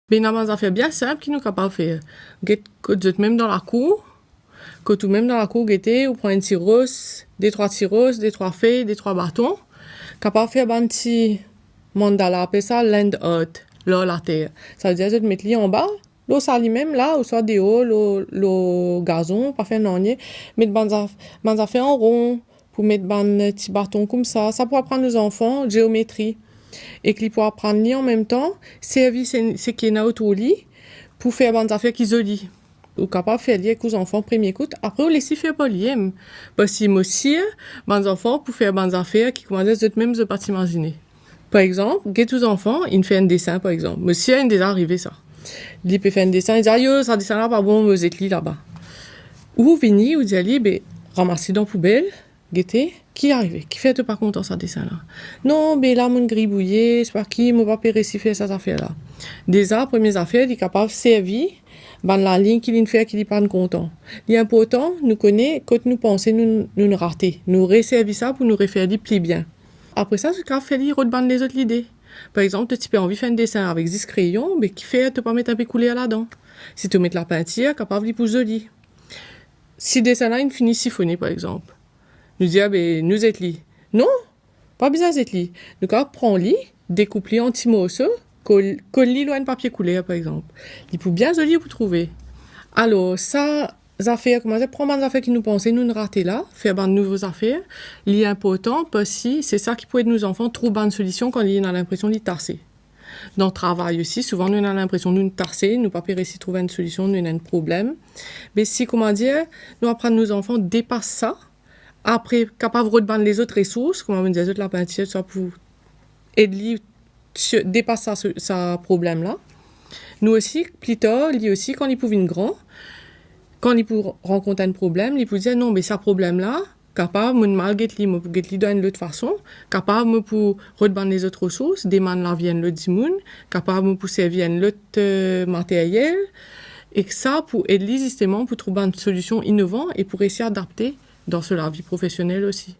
Ben, on a des affaires bien simples qui nous capables de faire. Que même dans la cour, que tout même dans la cour, on prend une tireuse, des trois feuilles, des trois bâtons. Capable de faire un petit mandala, appelle ça land earth, là, la terre. Ça veut dire, de mettre en bas, l'eau sali même, là, ou soit des hauts, le gazon, pas faire non, mettre des affaires en rond, pour mettre un petit bâton comme ça. Ça pour apprendre aux enfants, géométrie. Et qu'ils pourra apprendre en même temps, servir ce qui est autour lit, pour faire des affaires qui isolent. Ou capable de faire lier avec les enfants premier coup. Après, on laisse faire pas lier. Parce que aussi, les enfants, pour faire des affaires qui commencent à même de pas s'imaginer. Par exemple, tous les enfants, ils font un dessin, par exemple. Monsieur, il est déjà arrivé ça. Il peut faire un dessin, il dit, yo, ça dessin là, pas bon, vous êtes là-bas. Ou venir, ou dire, ben, ramasser dans la poubelle, guetter, qui est arrivé? Qui fait pas content ça dessin là? Non, ben là, mon gribouillé, c'est pas qui, mon papa réussi faire cette affaire là. Déjà, premières affaires, il est capable de servir, ben la ligne qu'il fait, qu'il est pas content. L'important, nous connaît, quand nous pensons, nous rater. Nous resservir ça pour nous refaire plus bien. Après ça, c'est quand faire redbande les autres l'idée. Par exemple, tu peux envie de faire un dessin avec 10 crayons, mais qui fait, tu peux mettre un peu coulé là-dedans. Si tu mets la peinture, capable de pousser joli. Si le dessin là, il finit siphonné, par exemple. Nous dit, ah ben, nous êtes li. Non, pas besoin d'être li. Nous, quand on prend li, découpe-li en petits morceaux, colle-li loin de papier coulé, par exemple. Il peut bien joli pour trouver. Alors, ça, affaires, comment dire, prendre des affaires qui nous pensaient, nous rater là, faire de nouvelles affaires, li important, parce que c'est ça qui peut aider nos enfants trouver une solution quand ils ont l'impression d'y tarser. Dans le travail aussi, souvent, nous avons l'impression de nous tarser, nous pas réussir à trouver une solution, nous avons un problème. Mais si, comment dire, nous apprendre nos enfants dépassent ça, après, capable de redbande les autres ressources, comme on disait, la peinture, ça pour aider dépasser ce problème-là. Nous aussi, plus tard, lui aussi, quand il pouvait une grand, quand il peut rencontrer un problème, il peut dire non, mais ce problème-là, capable, mon mal get li, moi pour get li d'une autre façon, capable, moi pour redbande les autres ressources, des man là viennent l'autre dimoun, capable, moi pour servir un autre matériel, et que ça, pour aider justement, pour trouver une solution innovante et pour essayer d'adapter dans la vie professionnelle aussi.